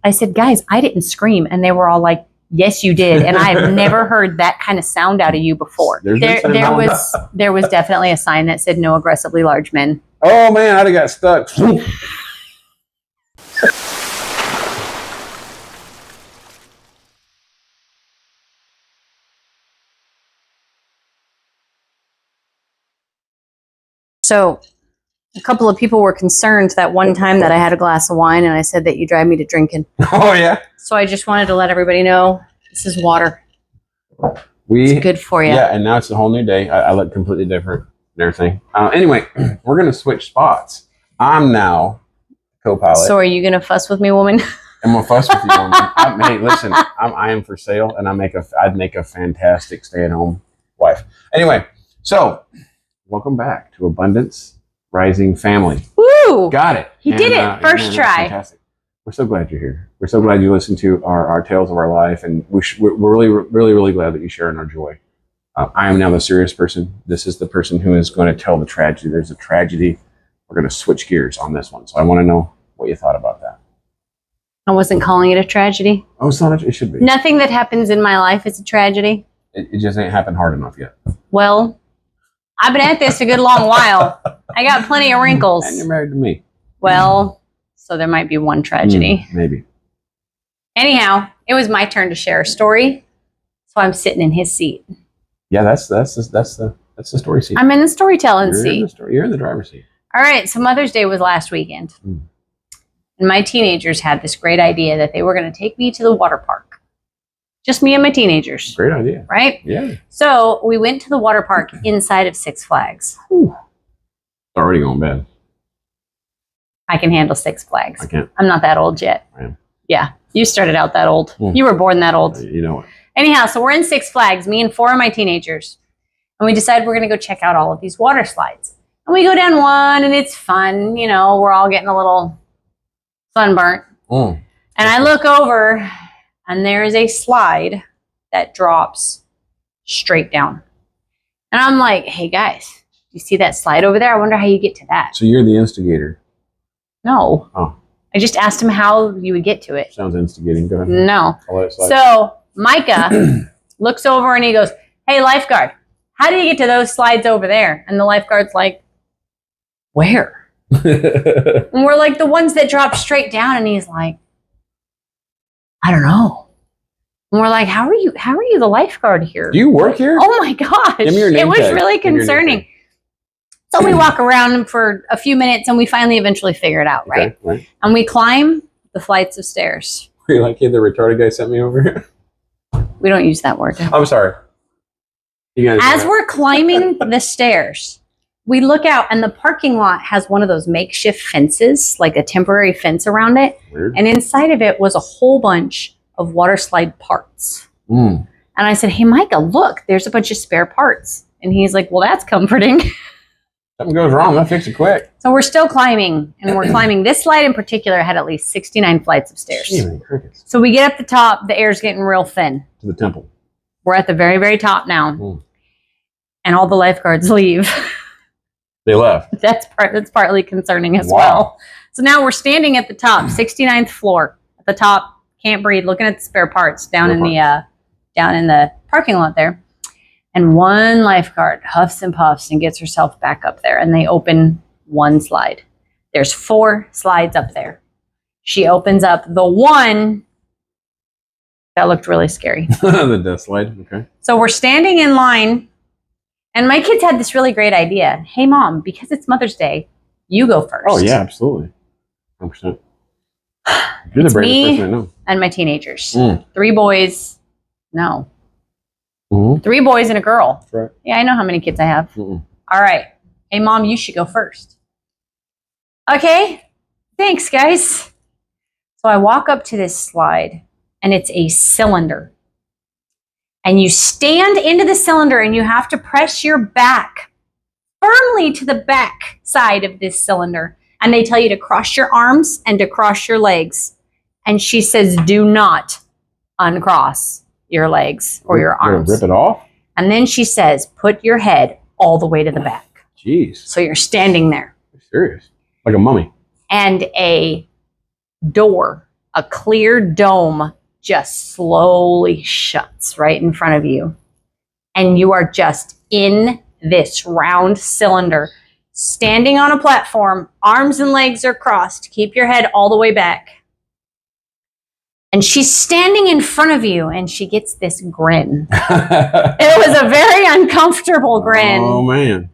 I said, guys, I didn't scream. And they were all like, yes, you did. And I've never heard that kind of sound out of you before. There was definitely a sign that said no aggressively large men. Oh, man, I'd have got stuck. So a couple of people were concerned that one time that I had a glass of wine and I said that you drive me to drinking. Oh, yeah. So I just wanted to let everybody know this is water. It's good for you. Yeah, and now it's a whole new day. I look completely different and everything. Anyway, we're going to switch spots. I'm now co-pilot. So are you going to fuss with me, woman? I'm going to fuss with you, woman. Hey, listen, I am for sale, and I'd make a fantastic stay-at-home wife. Anyway, so welcome back to Abundance Rising Family. Woo! Got it. He did it. First try. Fantastic. We're so glad you're here. We're so glad you listened to our tales of our life, and we're really, really, really glad that you share in our joy. I am now the serious person. This is the person who is going to tell the tragedy. There's a tragedy. We're going to switch gears on this one. So I want to know what you thought about that. I wasn't calling it a tragedy. Oh, it's not. It should be. Nothing that happens in my life is a tragedy. It just ain't happened hard enough yet. Well, I've been at this a good long while. I got plenty of wrinkles. And you're married to me. Well, so there might be one tragedy. Maybe. Anyhow, it was my turn to share a story. So I'm sitting in his seat. Yeah, that's the story seat. I'm in the storytelling seat. You're in the driver's seat. All right, so Mother's Day was last weekend. And my teenagers had this great idea that they were going to take me to the water park. Just me and my teenagers. Great idea. Right? Yeah. So we went to the water park inside of Six Flags. It's already going bad. I can handle Six Flags. I can't. I'm not that old yet. I am. Yeah, you started out that old. You were born that old. You know what? Anyhow, so we're in Six Flags, me and 4 of my teenagers. And we decide we're going to go check out all of these water slides. And we go down one, and it's fun. You know, we're all getting a little sunburnt. And I look over, and there is a slide that drops straight down. And I'm like, hey, guys, you see that slide over there? I wonder how you get to that. So you're the instigator. No. Oh. I just asked him how you would get to it. Sounds instigating. Go ahead. No. I'll let it slide. So Micah looks over and he goes, hey, lifeguard, how do you get to those slides over there? And the lifeguard's like, where? And we're like, the ones that drop straight down. And he's like, I don't know. And we're like, how are you the lifeguard here? Do you work here? Oh my gosh. Give me your name it was tag. really concerning. So we walk around for a few minutes and we finally eventually figure it out, right? Right. And we climb the flights of stairs. You're like, hey, the retarded guy sent me over here. We don't use that word. I'm sorry. As we're climbing the stairs, we look out and the parking lot has one of those makeshift fences, like a temporary fence around it. Weird. And inside of it was a whole bunch of water slide parts. And I said, hey, Micah, look, there's a bunch of spare parts. And he's like, well, that's comforting. Something goes wrong, they'll fix it quick. So we're still climbing, and we're climbing. This slide in particular had at least 69 flights of stairs. Crickets. So we get up the top, the air's getting real thin. To the temple. We're at the very, very top now. And all the lifeguards leave. They left. That's partly concerning as well. So now we're standing at the top, 69th floor, at the top, can't breathe, looking at the spare parts down in the parking lot there. And one lifeguard huffs and puffs and gets herself back up there. And they open one slide. There's 4 slides up there. She opens up the one that looked really scary. The death slide, okay. So we're standing in line. And my kids had this really great idea. Hey, Mom, because it's Mother's Day, you go first. Oh, yeah, absolutely. 100%. You're the bravest person I know. And my teenagers. 3 boys. No. 3 boys and a girl. That's right. Yeah, I know how many kids I have. All right. Hey, Mom, you should go first. Okay. Thanks, guys. So I walk up to this slide, and it's a cylinder. And you stand into the cylinder, and you have to press your back firmly to the back side of this cylinder. And they tell you to cross your arms and to cross your legs. And she says, do not uncross your legs or your arms. Rip it off? And then she says, put your head all the way to the back. Jeez. So you're standing there. You're serious. Like a mummy. And a door a clear dome just slowly shuts right in front of you. And you are just in this round cylinder, standing on a platform, arms and legs are crossed. Keep your head all the way back. And she's standing in front of you, and she gets this grin. It was a very uncomfortable grin. Oh, man.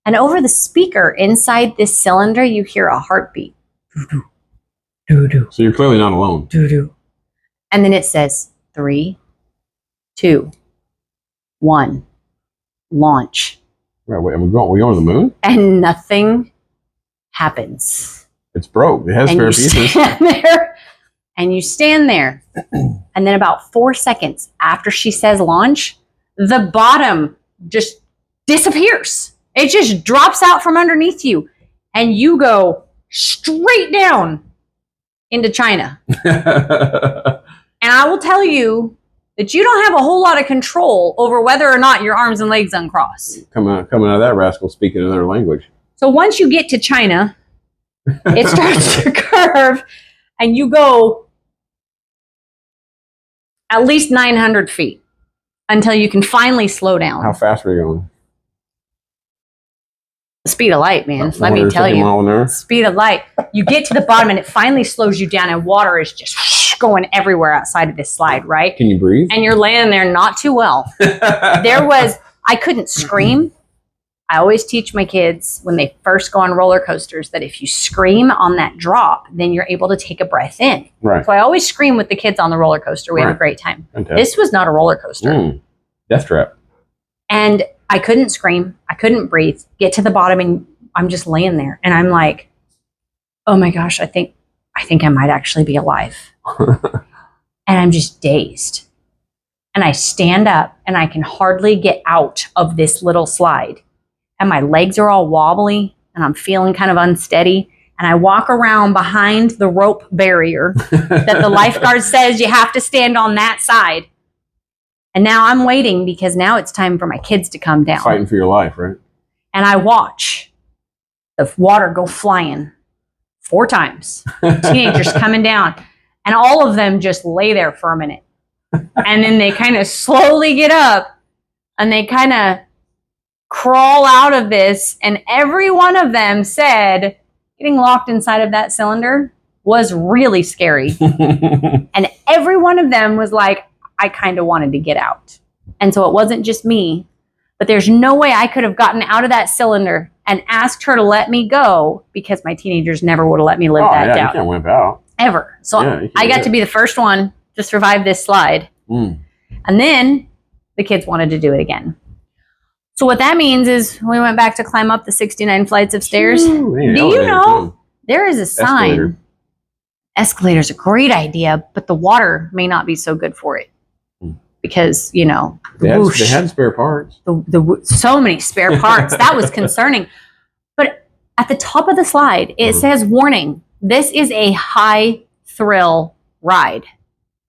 And over the speaker inside this cylinder, you hear a heartbeat. Doo-doo, doo-doo, So you're clearly not alone. doo-doo. And then it says 3, 2, 1, launch. Right, wait, we going to the moon? And nothing happens. It's broke. It has And spare you pieces. stand there, and you stand there. And then about 4 seconds after she says launch, the bottom just disappears. It just drops out from underneath you. And you go straight down into China. And I will tell you that you don't have a whole lot of control over whether or not your arms and legs uncross. coming out of that rascal speaking another language. So once you get to China, it starts to curve, and you go at least 900 feet until you can finally slow down. How fast were you going? The speed of light, man. About Let me tell 150 you. mile an hour? Speed of light. You get to the bottom, and it finally slows you down, and water is just going everywhere outside of this slide, right? Can you breathe? And you're laying there not too well. I couldn't scream. I always teach my kids when they first go on roller coasters that if you scream on that drop, then you're able to take a breath in. Right. So I always scream with the kids on the roller coaster. We have a Right. great time. Fantastic. This was not a roller coaster. Death trap. And I couldn't scream. I couldn't breathe. Get to the bottom, and I'm just laying there. And I'm like, oh my gosh, I think I might actually be alive. And I'm just dazed. And I stand up, and I can hardly get out of this little slide. And my legs are all wobbly, and I'm feeling kind of unsteady. And I walk around behind the rope barrier that the lifeguard says you have to stand on that side. And now I'm waiting because now it's time for my kids to come down. Fighting for your life, right? And I watch the water go flying 4 times. Teenagers coming down. And all of them just lay there for a minute. And then they kind of slowly get up, and they kind of crawl out of this. And every one of them said getting locked inside of that cylinder was really scary. And every one of them was like, I kind of wanted to get out. And so it wasn't just me, but there's no way I could have gotten out of that cylinder and asked her to let me go, because my teenagers never would have let me live that You down. can't wimp out. Ever. So Yeah, I got to be the first one to survive this slide. And then the kids wanted to do it again. So what that means is we went back to climb up the 69 flights of stairs. Ooh, man, Do you elevator, know too. there is a sign? Escalator. Escalator's a great idea, but the water may not be so good for it. Because, They had spare parts. so many spare parts. That was concerning. But at the top of the slide, it says, warning, this is a high thrill ride.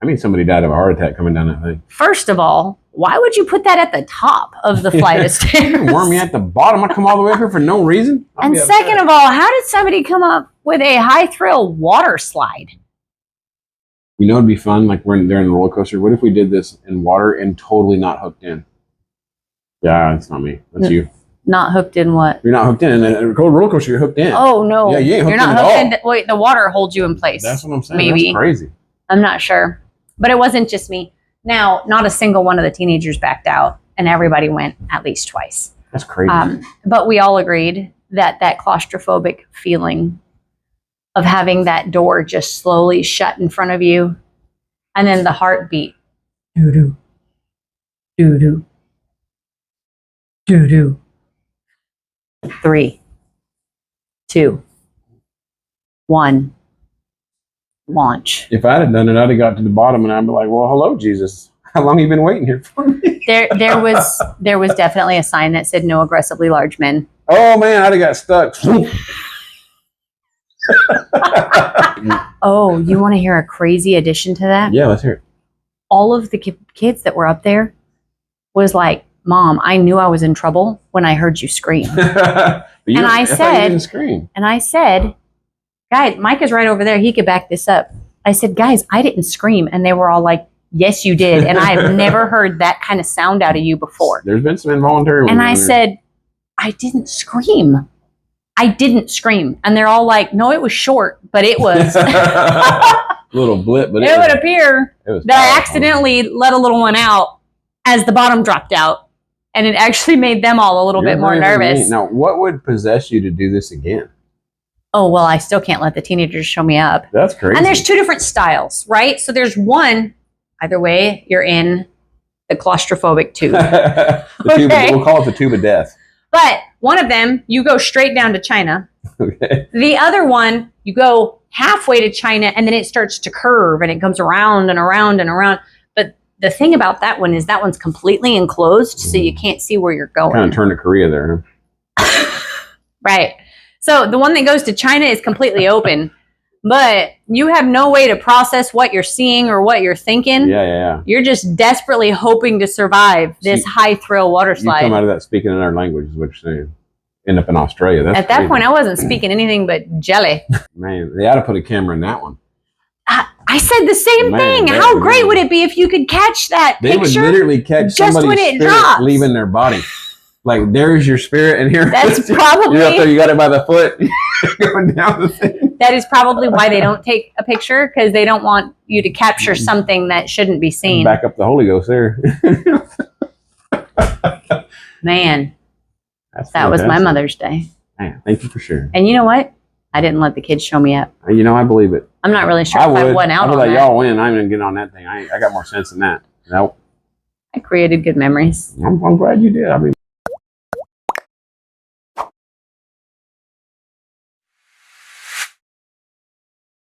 I mean, somebody died of a heart attack coming down that thing. First of all, why would you put that at the top of the flight of stairs? Warm me at the bottom. I come all the way up here for no reason. And second of all, how did somebody come up with a high thrill water slide? You know, it'd be fun. Like they're in the roller coaster. What if we did this in water and totally not hooked in? Yeah, it's not me. That's you. Not hooked in what? You're not hooked in. And a roller coaster, you're hooked in. Oh no! Yeah, you ain't You're hooked not in hooked at in. Wait, the water holds you in place. That's what I'm saying. Maybe. That's crazy. I'm not sure, but it wasn't just me. Now, not a single one of the teenagers backed out, and everybody went at least twice. That's crazy. But we all agreed that claustrophobic feeling of having that door just slowly shut in front of you, and then the heartbeat. Doo-doo. Doo-doo. Doo-doo. 3, 2, 1. Launch. If I'd have done it, I'd have got to the bottom and I'd be like, well, hello, Jesus. How long have you been waiting here for me? There was definitely a sign that said no aggressively large men. Oh, man, I'd have got stuck. Oh, you want to hear a crazy addition to that? Yeah, let's hear it. All of the kids that were up there was like, Mom, I knew I was in trouble when I heard you scream. I I thought you said- didn't scream. And I said, guys, Mike is right over there. He could back this up. I said, guys, I didn't scream. And they were all like, yes, you did. And I've never heard that kind of sound out of you before. There's been some involuntary ones. And I said, I didn't scream. I didn't scream. And they're all like, no, it was short, but it was. Little blip, but it would appear that I accidentally let a little one out as the bottom dropped out. And it actually made them all a little bit more nervous. Now, what would possess you to do this again? Oh, well, I still can't let the teenagers show me up. That's crazy. And there's two different styles, right? So there's one, either way, you're in the claustrophobic tube. We'll call it the tube of death. But one of them, you go straight down to China. Okay. The other one, you go halfway to China, and then it starts to curve, and it comes around and around and around. But the thing about that one is that one's completely enclosed, so you can't see where you're going. Kind of turn to Korea there. Right. So the one that goes to China is completely open, but you have no way to process what you're seeing or what you're thinking. Yeah. You're just desperately hoping to survive this high thrill water slide. You come out of that speaking another language, which they end up in Australia. That's At that point, I wasn't speaking anything but jelly. Man, they ought to put a camera in that one. I said the same thing. How great would it be if you could catch that picture? They would literally catch somebody's spirit leaving their body. Like, there's your spirit, and here that's probably you're up there, you got it by the foot, going down the thing. That is probably why they don't take a picture, because they don't want you to capture something that shouldn't be seen. Back up the Holy Ghost there. Man, that was my Mother's Day. Man, thank you for sharing. And you know what? I didn't let the kids show me up. You know, I believe it. I'm not really sure if I went out on that. that. Y'all win. I'm going to get on that thing. I got more sense than that. Nope. I created good memories. I'm glad you did. I mean,